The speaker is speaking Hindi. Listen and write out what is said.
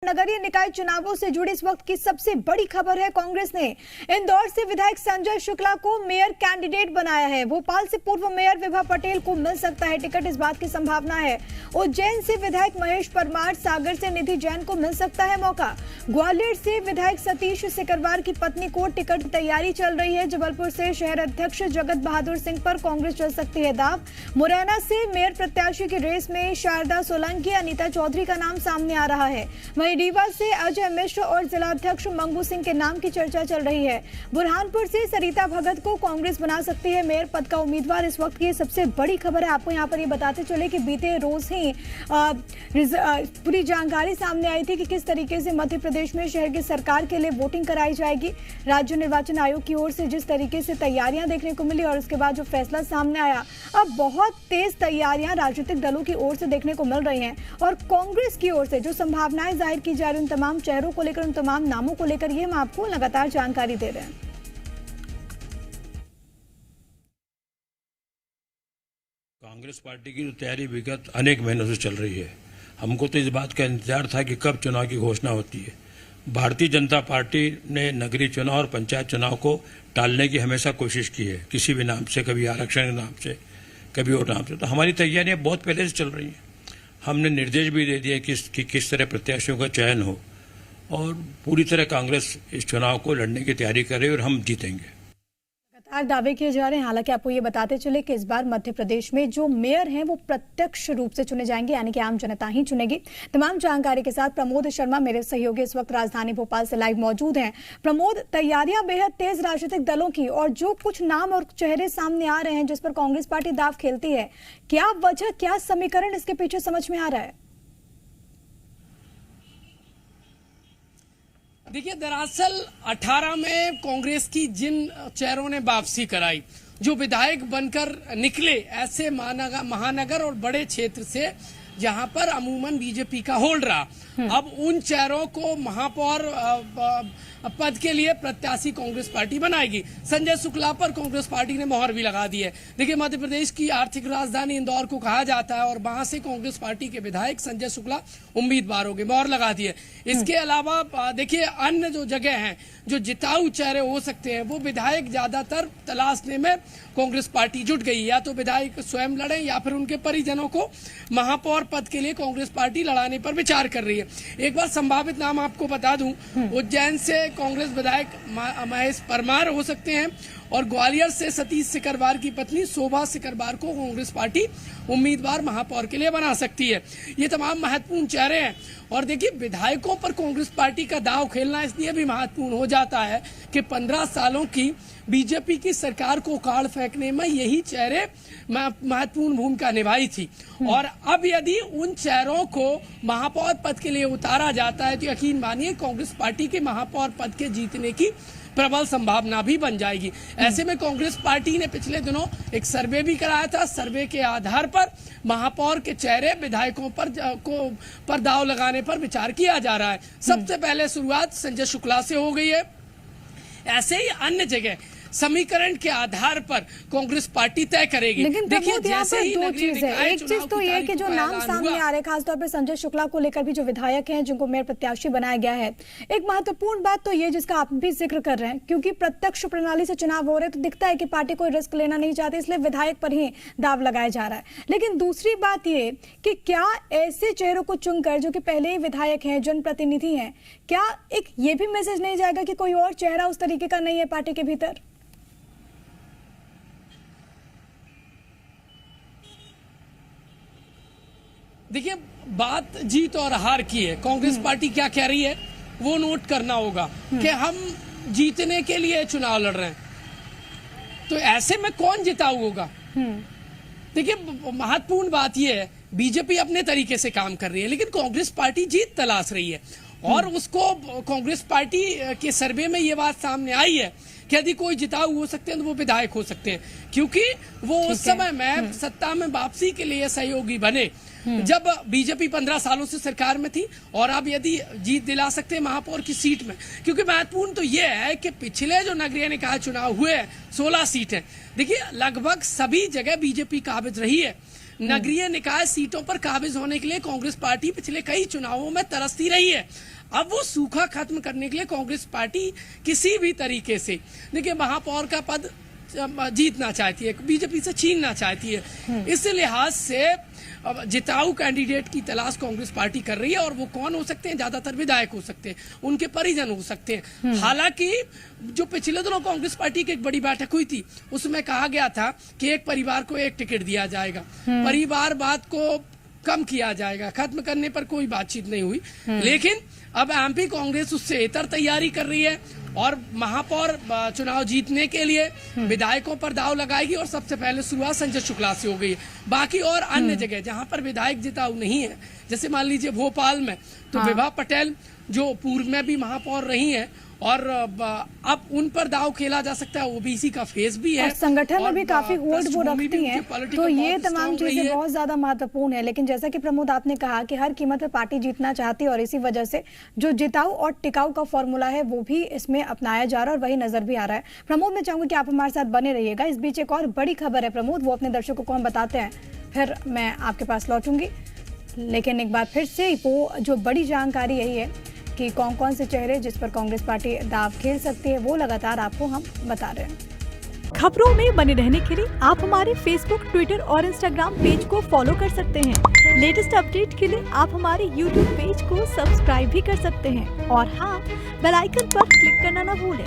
नगरीय निकाय चुनावों से जुड़ी इस वक्त की सबसे बड़ी खबर है। कांग्रेस ने इंदौर से विधायक संजय शुक्ला को मेयर कैंडिडेट बनाया है। भोपाल से पूर्व मेयर विभा पटेल को मिल सकता है टिकट, इस बात की संभावना है। उज्जैन से विधायक महेश परमार, सागर से निधि जैन को मिल सकता है मौका। ग्वालियर से विधायक सतीश सिकरवार की पत्नी को टिकट तैयारी चल रही है। जबलपुर से शहर अध्यक्ष जगत बहादुर सिंह पर कांग्रेस चल सकती है दाव। मुरैना से मेयर प्रत्याशी की रेस में शारदा सोलंकी, अनीता चौधरी का नाम सामने आ रहा है। रीवा से अजय मिश्र और जिलाध्यक्ष मंगू सिंह के नाम की चर्चा चल रही है। बुरहानपुर से सरिता भगत को कांग्रेस बना सकती है मेयर पद का उम्मीदवार। इस वक्त की सबसे बड़ी खबर है। आपको यहां पर ये बताते चले कि बीते रोज ही पूरी जानकारी सामने आई थी कि किस तरीके से मध्य प्रदेश में शहर की सरकार के लिए वोटिंग कराई जाएगी। राज्य निर्वाचन आयोग की ओर से जिस तरीके से तैयारियां देखने को मिली और उसके बाद जो फैसला सामने आया, अब बहुत तेज तैयारियां राजनीतिक दलों की ओर से देखने को मिल रही हैं और कांग्रेस की ओर से जो संभावनाएं जाहिर की जा रही उन तमाम चेहरों को लेकर, उन तमाम नामों को लेकर ये हम आपको लगातार जानकारी दे रहे हैं। कांग्रेस पार्टी की तैयारी विगत अनेक महीनों से चल रही है। हमको तो इस बात का इंतजार था कि कब चुनाव की घोषणा होती है। भारतीय जनता पार्टी ने नगरीय चुनाव और पंचायत चुनाव को टालने की हमेशा कोशिश की है, किसी भी नाम से, कभी आरक्षण के नाम से, कभी और नाम से। तो हमारी तैयारियां बहुत पहले से चल रही हैं। हमने निर्देश भी दे दिए कि किस तरह प्रत्याशियों का चयन हो और पूरी तरह कांग्रेस इस चुनाव को लड़ने की तैयारी कर रही है और हम जीतेंगे। लगातार दावे किए जा रहे हैं। हालांकि आपको ये बताते चले कि इस बार मध्य प्रदेश में जो मेयर हैं वो प्रत्यक्ष रूप से चुने जाएंगे, यानी कि आम जनता ही चुनेगी। तमाम जानकारी के साथ प्रमोद शर्मा मेरे सहयोगी इस वक्त राजधानी भोपाल से लाइव मौजूद हैं। प्रमोद, तैयारियां बेहद तेज राजनीतिक दलों की और जो कुछ नाम और चेहरे सामने आ रहे हैं जिस पर कांग्रेस पार्टी दाव खेलती है, क्या वजह, क्या समीकरण इसके पीछे समझ में आ रहा है? देखिए, दरअसल 18 में कांग्रेस की जिन चेहरों ने वापसी कराई, जो विधायक बनकर निकले ऐसे महानगर और बड़े क्षेत्र से जहां पर अमूमन बीजेपी का होल्ड रहा, अब उन चेहरों को महापौर पद के लिए प्रत्याशी कांग्रेस पार्टी बनाएगी। संजय शुक्ला पर कांग्रेस पार्टी ने मोहर भी लगा दी है। देखिए, मध्य प्रदेश की आर्थिक राजधानी इंदौर को कहा जाता है और वहां से कांग्रेस पार्टी के विधायक संजय शुक्ला उम्मीदवार हो गए, मोहर लगा दी है। इसके अलावा देखिए, अन्य जो जगह हैं, जो जिताऊ चेहरे हो सकते हैं, वो विधायक ज्यादातर तलाशने में कांग्रेस पार्टी जुट गई। या तो विधायक स्वयं लड़े या फिर उनके परिजनों को महापौर पद के लिए कांग्रेस पार्टी लड़ाने पर विचार कर रही है। एक बार संभावित नाम आपको बता दूं, उज्जैन से कांग्रेस विधायक महेश परमार हो सकते हैं और ग्वालियर से सतीश सिकरवार की पत्नी शोभा सिकरवार को कांग्रेस पार्टी उम्मीदवार महापौर के लिए बना सकती है। ये तमाम महत्वपूर्ण चेहरे हैं और देखिए, विधायकों पर कांग्रेस पार्टी का दांव खेलना इसलिए भी महत्वपूर्ण हो जाता है कि 15 सालों की बीजेपी की सरकार को उखाड़ फेंकने में यही चेहरे महत्वपूर्ण भूमिका निभाई थी और अब यदि उन चेहरों को महापौर पद के लिए उतारा जाता है तो यकीन मानिए कांग्रेस पार्टी के महापौर पद के जीतने की प्रबल संभावना भी बन जाएगी। ऐसे में कांग्रेस पार्टी ने पिछले दिनों एक सर्वे भी कराया था। सर्वे के आधार पर महापौर के चेहरे विधायकों पर दाव लगाने पर विचार किया जा रहा है। सबसे पहले शुरुआत संजय शुक्ला से हो गई है। ऐसे ही अन्य जगह समीकरण के आधार पर कांग्रेस पार्टी तय करेगी। लेकिन देखिए, जैसे ही दो चीज है, एक चीज तो ये कि जो नाम सामने आ रहे हैं खासतौर पर संजय शुक्ला को लेकर भी, जो विधायक हैं जिनको मेयर प्रत्याशी बनाया गया है, एक महत्वपूर्ण बात तो ये जिसका आप भी जिक्र कर रहे हैं, क्योंकि प्रत्यक्ष प्रणाली से चुनाव हो रहे तो दिखता है कि पार्टी कोई रिस्क लेना नहीं चाहती, इसलिए विधायक पर ही दाव लगाया जा रहा है। लेकिन दूसरी बात ये कि क्या ऐसे चेहरों को चुनकर जो कि पहले ही विधायक हैं, जनप्रतिनिधि हैं, क्या एक ये भी मैसेज नहीं जाएगा कि कोई और चेहरा उस तरीके का नहीं है पार्टी के भीतर? देखिए, बात जीत और हार की है। कांग्रेस पार्टी क्या कह रही है वो नोट करना होगा कि हम जीतने के लिए चुनाव लड़ रहे हैं, तो ऐसे में कौन जिताऊ होगा? देखिए, महत्वपूर्ण बात यह है, बीजेपी अपने तरीके से काम कर रही है लेकिन कांग्रेस पार्टी जीत तलाश रही है और उसको कांग्रेस पार्टी के सर्वे में ये बात सामने आई है कि यदि कोई जिताऊ हो सकते हैं तो वो विधायक हो सकते हैं, क्योंकि वो उस समय में सत्ता में वापसी के लिए सहयोगी बने जब बीजेपी 15 सालों से सरकार में थी और अब यदि जीत दिला सकते हैं महापौर की सीट में। क्योंकि महत्वपूर्ण तो यह है कि पिछले जो नगरीय निकाय चुनाव हुए 16 सीटें, देखिए लगभग सभी जगह बीजेपी काबिज रही है। नगरीय निकाय सीटों पर काबिज होने के लिए कांग्रेस पार्टी पिछले कई चुनावों में तरसती रही है। अब वो सूखा खत्म करने के लिए कांग्रेस पार्टी किसी भी तरीके से, देखिए, महापौर का पद जीतना चाहती है, बीजेपी से छीनना चाहती है। इस लिहाज से जिताऊ कैंडिडेट की तलाश कांग्रेस पार्टी कर रही है, और वो कौन हो सकते हैं? ज्यादातर विधायक हो सकते हैं, उनके परिजन हो सकते हैं। हालांकि जो पिछले दिनों कांग्रेस पार्टी की एक बड़ी बैठक हुई थी, उसमें कहा गया था कि एक परिवार को एक टिकट दिया जाएगा, परिवारवाद को कम किया जाएगा, खत्म करने पर कोई बातचीत नहीं हुई। लेकिन अब एमपी कांग्रेस उससे इतर तैयारी कर रही है और महापौर चुनाव जीतने के लिए विधायकों पर दाव लगाएगी, और सबसे पहले शुरुआत संजय शुक्ला से हो गई है। बाकी और अन्य जगह जहां पर विधायक जिताऊ नहीं है, जैसे मान लीजिए भोपाल में, तो विभा पटेल जो पूर्व में भी महापौर रही हैं, और अब उन पर दाव खेला जा सकता है। ओबीसी का फेस भी है, और संगठन में भी काफी होल्ड वो रखती हैं, तो ये तमाम चीजें बहुत ज्यादा महत्वपूर्ण है। लेकिन जैसा कि प्रमोद आपने कहा कि हर कीमत पर पार्टी जीतना चाहती है, और इसी वजह से जो जिताऊ और टिकाऊ का फॉर्मूला है वो भी इसमें अपनाया जा रहा है, और वही नजर भी आ रहा है। प्रमोद, मैं चाहूंगी कि आप हमारे साथ बने रहिएगा। इस बीच एक और बड़ी खबर है प्रमोद, वो अपने दर्शकों को हम बताते हैं, फिर मैं आपके पास लौटूंगी। लेकिन एक बार फिर से वो जो बड़ी जानकारी यही है कि कौन कौन से चेहरे जिस पर कांग्रेस पार्टी दाव खेल सकती है, वो लगातार आपको हम बता रहे हैं। खबरों में बने रहने के लिए आप हमारे फेसबुक, ट्विटर और इंस्टाग्राम पेज को फॉलो कर सकते हैं। लेटेस्ट अपडेट के लिए आप हमारे यूट्यूब पेज को सब्सक्राइब भी कर सकते हैं, और हाँ, बेल आइकन पर क्लिक करना ना भूलें।